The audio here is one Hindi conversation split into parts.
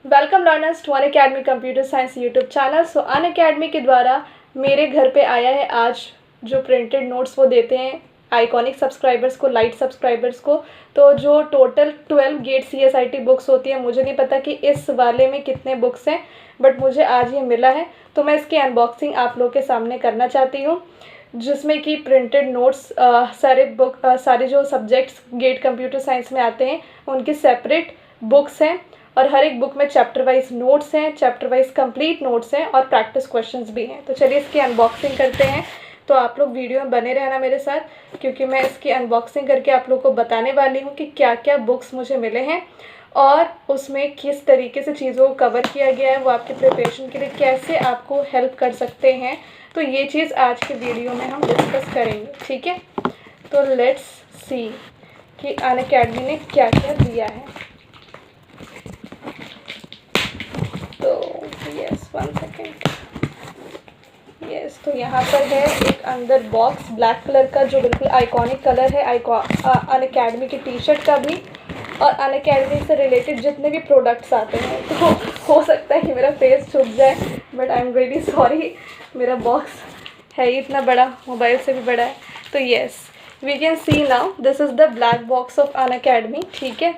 Welcome learners to Unacademy computer science YouTube channel. So Unacademy के द्वारा मेरे घर पे आया है आज जो प्रिंटेड नोट्स वो देते हैं आइकॉनिक सब्सक्राइबर्स को, लाइट सब्सक्राइबर्स को। तो जो टोटल 12 गेट CSIT बुक्स होती है, मुझे नहीं पता कि इस वाले में कितने बुक्स हैं, बट मुझे आज ये मिला है तो मैं इसकी अनबॉक्सिंग आप लोग के सामने करना चाहती हूँ, जिसमें कि प्रिंटेड नोट्स सारे जो सब्जेक्ट्स गेट कंप्यूटर साइंस में आते हैं उनकी सेपरेट बुक्स हैं और हर एक बुक में चैप्टर वाइज नोट्स हैं, चैप्टर वाइज कंप्लीट नोट्स हैं और प्रैक्टिस क्वेश्चंस भी हैं। तो चलिए इसकी अनबॉक्सिंग करते हैं। तो आप लोग वीडियो में बने रहना मेरे साथ, क्योंकि मैं इसकी अनबॉक्सिंग करके आप लोग को बताने वाली हूँ कि क्या क्या बुक्स मुझे मिले हैं और उसमें किस तरीके से चीज़ों को कवर किया गया है, वो आपके प्रिपरेशन के लिए कैसे आपको हेल्प कर सकते हैं। तो ये चीज़ आज के वीडियो में हम डिस्कस करेंगे, ठीक है। तो लेट्स सी कि अनअकैडमी ने क्या क्या दिया है। तो यस, 1 सेकेंड। यस, तो यहाँ पर है एक अंदर बॉक्स ब्लैक कलर का जो बिल्कुल आइकॉनिक कलर है अनअकैडमी की टी शर्ट का भी और अनअकैडमी से रिलेटेड जितने भी प्रोडक्ट्स आते हैं। तो हो सकता है कि मेरा फेस छुप जाए, but I am really sorry. मेरा बॉक्स है ही इतना बड़ा, मोबाइल से भी बड़ा है। तो yes, we can see now this is the black box of Unacademy, ठीक है।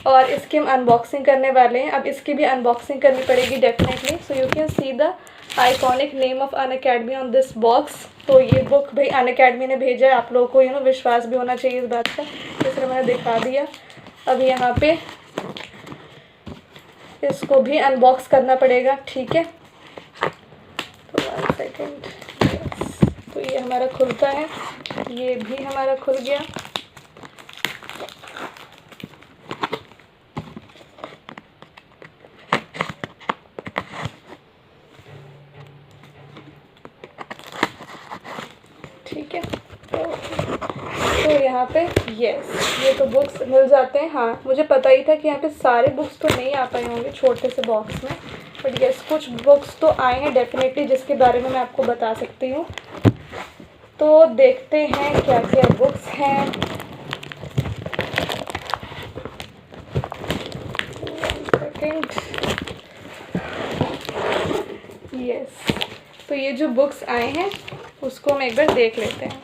और इसकी हम अनबॉक्सिंग करने वाले हैं। अब इसकी भी अनबॉक्सिंग करनी पड़ेगी definitely. So you can see the iconic name of Unacademy on this box. तो ये बुक भाई अनअकैडमी ने भेजा है, आप लोगों को विश्वास भी होना चाहिए इस बात का, इसलिए मैंने दिखा दिया। अब यहाँ पे इसको भी अनबॉक्स करना पड़ेगा, ठीक है। तो 1 सेकेंड। तो ये हमारा खुलता है, ये भी हमारा खुल गया। ठीक है, तो यहाँ पे यस, ये तो बुक्स मिल जाते हैं। हाँ, मुझे पता ही था कि यहाँ पे सारे बुक्स तो नहीं आ पाए होंगे छोटे से बॉक्स में, बट यस कुछ बुक्स तो आए हैं डेफिनेटली, जिसके बारे में मैं आपको बता सकती हूँ। तो देखते हैं क्या क्या बुक्स हैं। 1 सेकेंड। यस, तो ये जो बुक्स आए हैं उसको हम एक बार देख लेते हैं।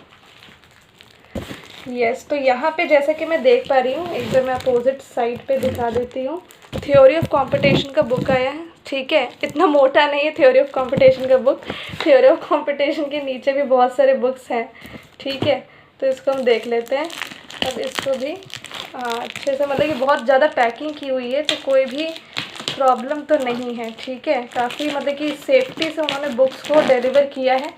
यस, तो यहाँ पे जैसा कि मैं देख पा रही हूँ, एक बार मैं अपोजिट साइड पे दिखा देती हूँ। थ्योरी ऑफ कंपटीशन का बुक आया है, ठीक है। इतना मोटा नहीं है थ्योरी ऑफ कंपटीशन का बुक, थ्योरी ऑफ कंपटीशन के नीचे भी बहुत सारे बुक्स हैं, ठीक है। तो इसको हम देख लेते हैं। अब इसको भी अच्छे से, मतलब कि बहुत ज़्यादा पैकिंग की हुई है तो कोई भी प्रॉब्लम तो नहीं है, ठीक है। काफ़ी मतलब कि सेफ्टी से उन्होंने बुक्स को डिलीवर किया है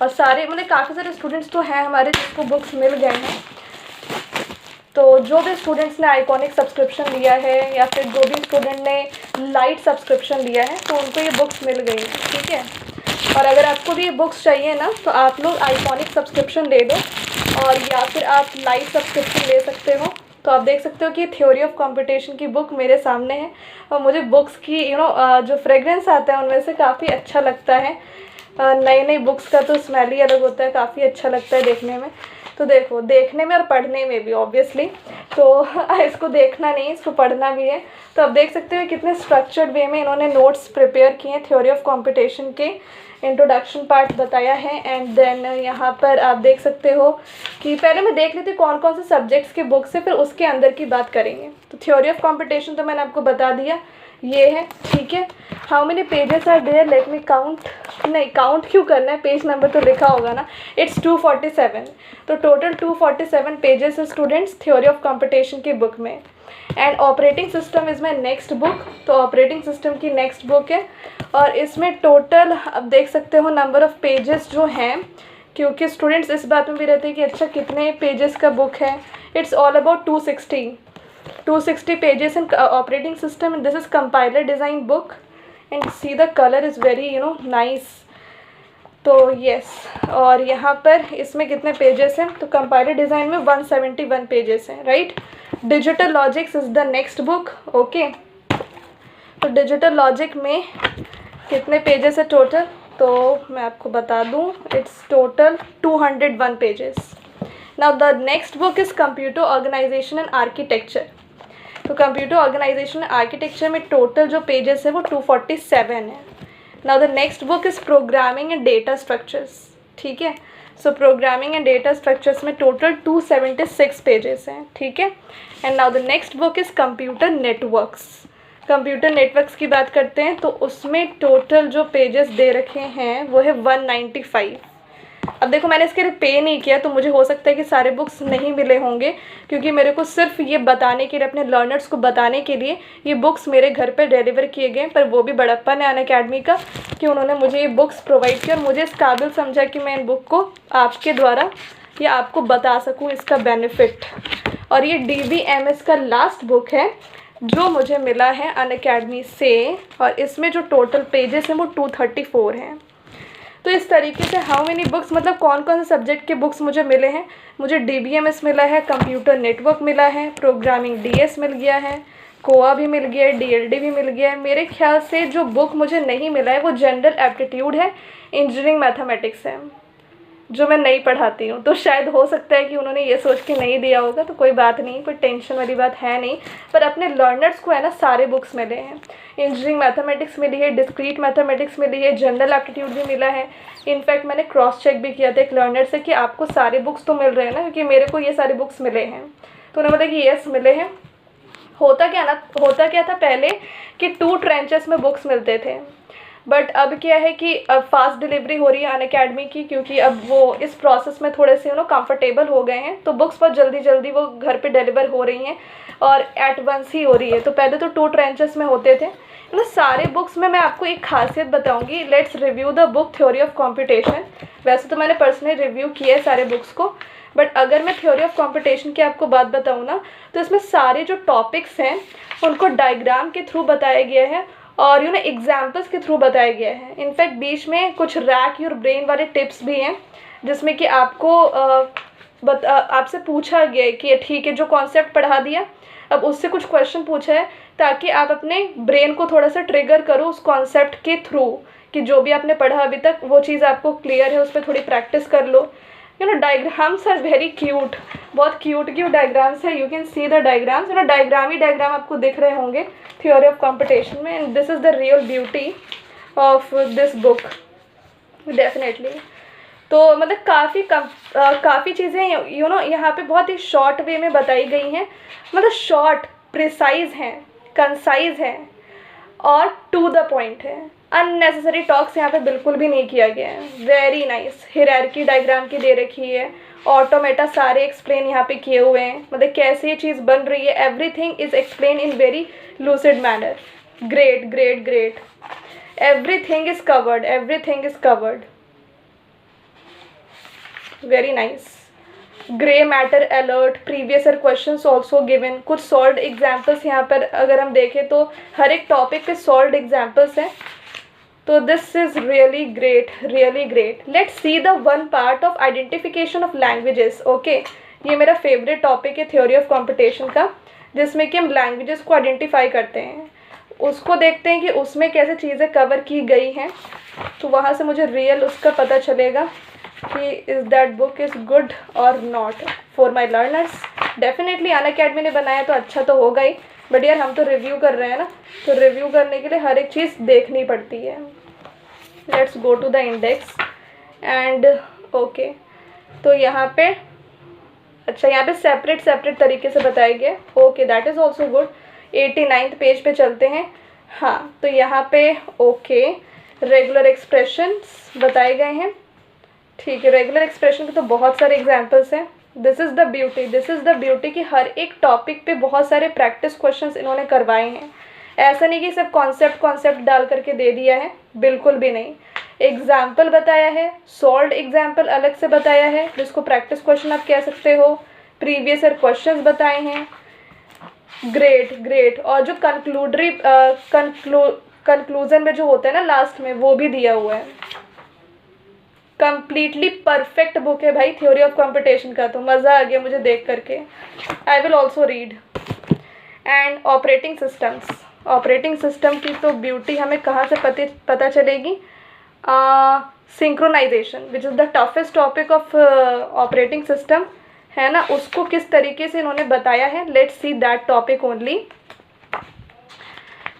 और सारे मतलब काफ़ी सारे स्टूडेंट्स तो हैं हमारे जिसको बुक्स मिल गए हैं। तो जो भी स्टूडेंट्स ने आइकॉनिक सब्सक्रिप्शन लिया है या फिर जो भी स्टूडेंट ने लाइट सब्सक्रिप्शन लिया है तो उनको ये बुक्स मिल गई हैं, ठीक है। और अगर आपको भी ये बुक्स चाहिए ना तो आप लोग आइकॉनिक सब्सक्रिप्शन ले लो और या फिर आप लाइट सब्सक्रिप्शन ले सकते हो। तो आप देख सकते हो कि थ्योरी ऑफ कंपटीशन की बुक मेरे सामने है और मुझे बुक्स की जो फ्रेगरेंस आता है उनमें से काफ़ी अच्छा लगता है। नई नई बुक्स का तो स्मेल ही अलग होता है, काफ़ी अच्छा लगता है देखने में। तो देखो, देखने में और पढ़ने में भी ऑब्वियसली, तो इसको देखना नहीं, इसको पढ़ना भी है। तो आप देख सकते हो कितने स्ट्रक्चर्ड वे में इन्होंने नोट्स प्रिपेयर किए हैं। थ्योरी ऑफ कंपटीशन के इंट्रोडक्शन पार्ट बताया है एंड देन यहाँ पर आप देख सकते हो कि पहले मैं देख लेती हूँ कौन कौन से सब्जेक्ट्स के बुक्स है, फिर उसके अंदर की बात करेंगे। तो थ्योरी ऑफ कंपटीशन तो मैंने आपको बता दिया, ये है, ठीक है। How many pages are there, let me count. नहीं, काउंट क्यों करना है, पेज नंबर तो लिखा होगा ना। इट्स 247। तो टोटल 247 पेजेस है स्टूडेंट्स थ्योरी ऑफ कंपटीशन की बुक में। And operating system is my next book. तो ऑपरेटिंग सिस्टम की नेक्स्ट बुक है और इसमें टोटल अब देख सकते हो नंबर ऑफ पेजेस जो हैं, क्योंकि स्टूडेंट्स इस बात में भी रहते हैं कि अच्छा कितने पेजेस का बुक है। It's all about 260 pages in operating system, and this is compiler design book and see the color is very nice. तो यस, और यहाँ पर इसमें कितने पेजेस हैं, तो कंपाइलर डिज़ाइन में 171 पेजेस हैं, right. Digital logics is the next book, okay. तो डिजिटल लॉजिक में कितने पेजेस है टोटल, तो मैं आपको बता दूँ, it's total 201 pages. Now the next book is computer organisation and architecture. तो कंप्यूटर ऑर्गेनाइजेशन आर्किटेक्चर में टोटल जो पेजेस है वो 247 है। Now the next book is programming and data structures, ठीक है। So programming and data structures में टोटल 276 पेजेस हैं, ठीक है। And now the next book is computer networks. Computer networks की बात करते हैं तो उसमें टोटल जो पेजेस दे रखे हैं वो है 195। अब देखो मैंने इसके लिए पे नहीं किया तो मुझे हो सकता है कि सारे बुक्स नहीं मिले होंगे, क्योंकि मेरे को सिर्फ ये बताने के लिए, अपने लर्नर्स को बताने के लिए ये बुक्स मेरे घर पे डिलीवर किए गए। पर वो भी बड़प्पन है अनअकैडमी का कि उन्होंने मुझे ये बुक्स प्रोवाइड किया और मुझे इस काबिल समझा कि मैं इन बुक को आपके द्वारा या आपको बता सकूँ इसका बेनिफिट। और ये DBMS का लास्ट बुक है जो मुझे मिला है अनअकैडमी से, और इसमें जो टोटल पेजेस हैं वो 234 हैं। तो इस तरीके से हाउ मेनी बुक्स, मतलब कौन कौन से सब्जेक्ट के बुक्स मुझे मिले हैं। मुझे DBMS मिला है, कंप्यूटर नेटवर्क मिला है, प्रोग्रामिंग DS मिल गया है, कोआ भी मिल गया है, DLD भी मिल गया है। मेरे ख्याल से जो बुक मुझे नहीं मिला है वो जनरल एप्टीट्यूड है, इंजीनियरिंग मैथमेटिक्स है, जो मैं नहीं पढ़ाती हूँ। तो शायद हो सकता है कि उन्होंने ये सोच के नहीं दिया होगा, तो कोई बात नहीं, कोई टेंशन वाली बात है नहीं। पर अपने लर्नर्स को है ना सारे बुक्स मिले हैं। इंजीनियरिंग मैथमेटिक्स मिली है, डिस्क्रीट मैथमेटिक्स मिली है, जनरल एप्टीट्यूड भी मिला है। इनफैक्ट मैंने क्रॉस चेक भी किया था एक लर्नर से कि आपको सारे बुक्स तो मिल रहे हैं ना, क्योंकि मेरे को ये सारे बुक्स मिले हैं। तो उन्होंने बताया कि येस मिले हैं। होता क्या था पहले कि 2 ट्रेंचेस में बुक्स मिलते थे, बट अब क्या है कि अब फास्ट डिलीवरी हो रही है अनअकैडमी की, क्योंकि अब वो इस प्रोसेस में थोड़े से कंफर्टेबल हो गए हैं। तो बुक्स बहुत जल्दी वो घर पे डिलीवर हो रही हैं और एट वंस ही हो रही है। तो पहले तो 2 ट्रेंचेस में होते थे ना सारे बुक्स में। मैं आपको एक खासियत बताऊंगी। Let's review the book theory of computation. वैसे तो मैंने पर्सनली रिव्यू किया है सारे बुक्स को, बट अगर मैं थ्योरी ऑफ कंप्यूटेशन की आपको बात बताऊँ ना, तो इसमें सारे जो टॉपिक्स हैं उनको डायग्राम के थ्रू बताया गया है और एग्जाम्पल्स के थ्रू बताया गया है। इनफैक्ट बीच में कुछ रैक योर ब्रेन वाले टिप्स भी हैं, जिसमें कि आपको आपसे पूछा गया है कि ठीक है जो कॉन्सेप्ट पढ़ा दिया, अब उससे कुछ क्वेश्चन पूछा है ताकि आप अपने ब्रेन को थोड़ा सा ट्रिगर करो उस कॉन्सेप्ट के थ्रू, कि जो भी आपने पढ़ा अभी तक वो चीज़ आपको क्लियर है, उस पर थोड़ी प्रैक्टिस कर लो। डायग्राम्स आर वेरी क्यूट, बहुत क्यूट डायग्राम्स है। You can see the diagrams, diagram he diagram आपको दिख रहे होंगे थ्योरी ऑफ कंपटीशन में। And this is the real beauty of this book definitely. तो मतलब काफ़ी चीज़ें यहाँ पे बहुत ही शॉर्ट वे में बताई गई हैं, मतलब शॉर्ट, प्रिसाइज हैं, कंसाइज है और टू द पॉइंट है। अननेसेसरी टॉक्स यहाँ पे बिल्कुल भी नहीं किया गया है। Very nice. हियरार्की डायग्राम की दे रखी है, ऑटोमेटा सारे एक्सप्लेन यहाँ पे किए हुए हैं, मतलब कैसे ये चीज़ बन रही है। Everything is explain in very lucid manner. Great great great. Everything is covered. Very nice. Grey matter alert, previous year questions also given. कुछ सॉल्व्ड एग्जाम्पल्स यहाँ पर अगर हम देखें तो हर एक टॉपिक पे सॉल्व्ड एग्जाम्पल्स हैं। तो this is really great, really great. Let's see the one part of identification of languages. Okay, ये मेरा फेवरेट टॉपिक है थ्योरी ऑफ कंपटीशन का, जिसमें कि हम लैंग्वेजेस को आइडेंटिफाई करते हैं, उसको देखते हैं कि उसमें कैसे चीज़ें कवर की गई हैं। तो वहाँ से मुझे रियल उसका पता चलेगा कि is that book is good और not for my learners. Definitely Unacademy ने बनाया तो अच्छा तो होगा ही, बट यार हम तो रिव्यू कर रहे हैं ना, तो रिव्यू करने के लिए हर एक चीज़ देखनी पड़ती है। Let's go to the index and okay. तो यहाँ पे अच्छा, यहाँ पे सेपरेट तरीके से बताया गया। Okay, that is also good. 89th page पे चलते हैं। हाँ, तो यहाँ पे ओके रेगुलर एक्सप्रेशंस बताए गए हैं। ठीक है, रेगुलर एक्सप्रेशन के तो बहुत सारे एग्जाम्पल्स हैं। दिस इज़ द ब्यूटी कि हर एक टॉपिक पे बहुत सारे प्रैक्टिस क्वेश्चंस इन्होंने करवाए हैं। ऐसा नहीं कि सिर्फ कॉन्सेप्ट डाल करके दे दिया है, बिल्कुल भी नहीं। एग्जाम्पल बताया है, सॉल्व्ड एग्जाम्पल अलग से बताया है, जिसको प्रैक्टिस क्वेश्चन आप कह सकते हो। प्रीवियस ईयर क्वेश्चंस बताए हैं। ग्रेट। और जो कंक्लूजन में जो होता है ना लास्ट में, वो भी दिया हुआ है। कंप्लीटली परफेक्ट बुक है भाई थ्योरी ऑफ कंपटीशन का, तो मज़ा आ गया मुझे देख करके। I will also read. And operating system की तो ब्यूटी हमें कहाँ से पता चलेगी। Synchronisation which is the toughest topic of operating system है ना, उसको किस तरीके से इन्होंने बताया है। Let's see that topic only.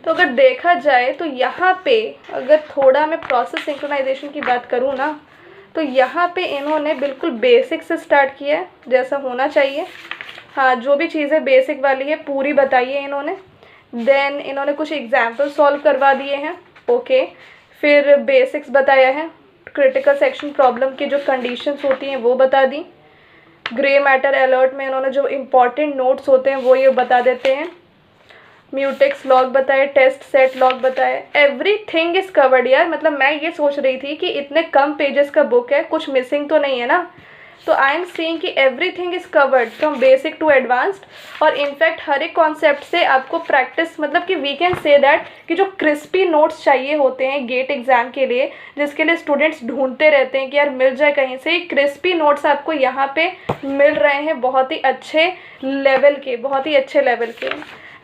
तो अगर देखा जाए तो यहाँ पे अगर थोड़ा मैं प्रोसेस सिंक्रोनाइजेशन की बात करूँ ना, तो यहाँ पे इन्होंने बिल्कुल बेसिक से स्टार्ट किया है, जैसा होना चाहिए। हाँ, जो भी चीज़ें बेसिक वाली है पूरी बताई है इन्होंने। देन इन्होंने कुछ एग्जाम्पल सॉल्व करवा दिए हैं, ओके। फिर बेसिक्स बताया है, क्रिटिकल सेक्शन प्रॉब्लम की जो कंडीशंस होती हैं वो बता दी। ग्रे मैटर अलर्ट में इन्होंने जो इम्पॉर्टेंट नोट्स होते हैं वो ये बता देते हैं। म्यूटेक्स लॉग बताए, टेस्ट सेट लॉग बताए, एवरीथिंग इज़ कवर्ड यार। मतलब मैं ये सोच रही थी कि इतने कम पेजेस का बुक है, कुछ मिसिंग तो नहीं है ना। तो आई एम सीइंग कि everything is covered from basic to advanced. और इनफैक्ट हर एक कॉन्सेप्ट से आपको प्रैक्टिस, मतलब कि वी कैन से दैट कि जो क्रिस्पी नोट्स चाहिए होते हैं गेट एग्ज़ाम के लिए, जिसके लिए स्टूडेंट्स ढूंढते रहते हैं कि यार मिल जाए कहीं से, क्रिस्पी नोट्स आपको यहाँ पे मिल रहे हैं, बहुत ही अच्छे लेवल के, बहुत ही अच्छे लेवल के।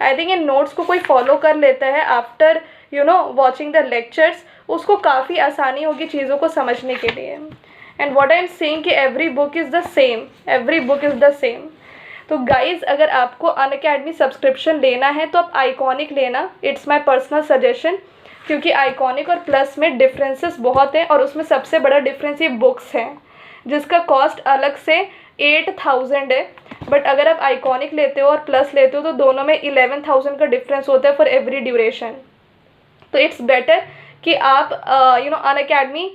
आई थिंक इन नोट्स को कोई फॉलो कर लेता है आफ्टर वॉचिंग द लेक्चर्स, उसको काफ़ी आसानी होगी चीज़ों को समझने के लिए। And what I am saying कि every book is the same, every book is the same. तो गाइज, अगर आपको अनअकैडमी सब्सक्रिप्शन लेना है तो आप आइकॉनिक लेना, इट्स माई पर्सनल सजेशन। क्योंकि आइकॉनिक और प्लस में डिफरेंसेस बहुत हैं, और उसमें सबसे बड़ा डिफरेंस ये बुक्स हैं, जिसका कॉस्ट अलग से 8,000 है। बट अगर आप आइकॉनिक लेते हो और प्लस लेते हो तो दोनों में 11,000 का डिफरेंस होता है फॉर एवरी ड्यूरेशन। तो इट्स बेटर कि आप अनअकैडमी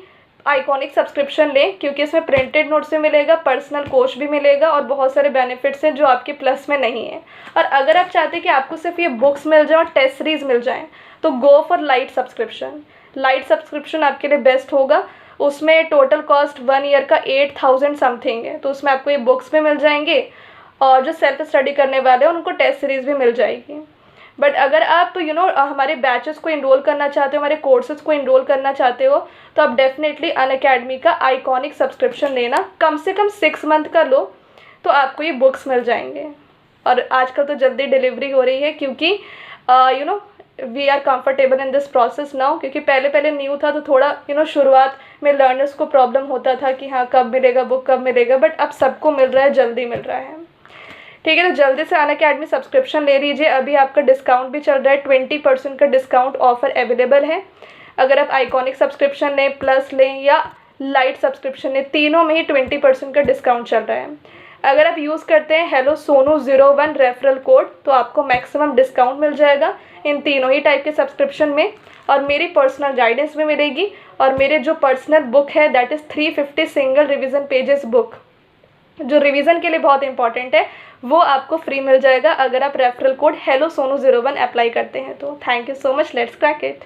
आइकॉनिक सब्सक्रिप्शन लें, क्योंकि इसमें प्रिंटेड नोट्स भी मिलेगा, पर्सनल कोच भी मिलेगा, और बहुत सारे बेनिफिट्स हैं जो आपके प्लस में नहीं है। और अगर आप चाहते हैं कि आपको सिर्फ ये बुक्स मिल जाए और टेस्ट सीरीज मिल जाएँ, तो go for light subscription. Light subscription आपके लिए बेस्ट होगा। उसमें टोटल कॉस्ट 1 ईयर का 8,000 समथिंग है। तो उसमें आपको ये बुक्स भी मिल जाएंगे, और जो सेल्फ स्टडी करने वाले हैं उनको टेस्ट सीरीज़ भी मिल जाएगी। बट अगर आप हमारे बैचेस को इनरोल करना चाहते हो, हमारे कोर्सेज़ को इनरोल करना चाहते हो, तो आप डेफिनेटली अनअकैडमी का आइकॉनिक सब्सक्रिप्शन लेना। कम से कम 6 मंथ का लो, तो आपको ये बुक्स मिल जाएंगे। और आजकल तो जल्दी डिलीवरी हो रही है, क्योंकि we are comfortable in this process now. क्योंकि पहले न्यू था तो थोड़ा शुरुआत में लर्नर्स को प्रॉब्लम होता था कि हाँ कब मिलेगा बुक, कब मिलेगा, बट अब सबको मिल रहा है, जल्दी मिल रहा है। ठीक है, तो जल्दी से अनअकैडमी सब्सक्रिप्शन ले लीजिए। अभी आपका डिस्काउंट भी चल रहा है, 20% का डिस्काउंट ऑफर अवेलेबल है। अगर आप आइकॉनिक सब्सक्रिप्शन लें, प्लस लें या लाइट सब्सक्रिप्शन लें, तीनों में ही 20% का डिस्काउंट चल रहा है। अगर आप यूज़ करते हैं हेलो सोनू 01 रेफरल कोड, तो आपको मैक्सिमम डिस्काउंट मिल जाएगा इन तीनों ही टाइप के सब्सक्रिप्शन में। और मेरी पर्सनल गाइडेंस भी मिलेगी, और मेरे जो पर्सनल बुक है that is 350 single revision pages book, जो रिवीजन के लिए बहुत इंपॉर्टेंट है, वो आपको फ्री मिल जाएगा अगर आप referral code hello Sonu 01 apply करते हैं। तो thank you so much, let's crack it.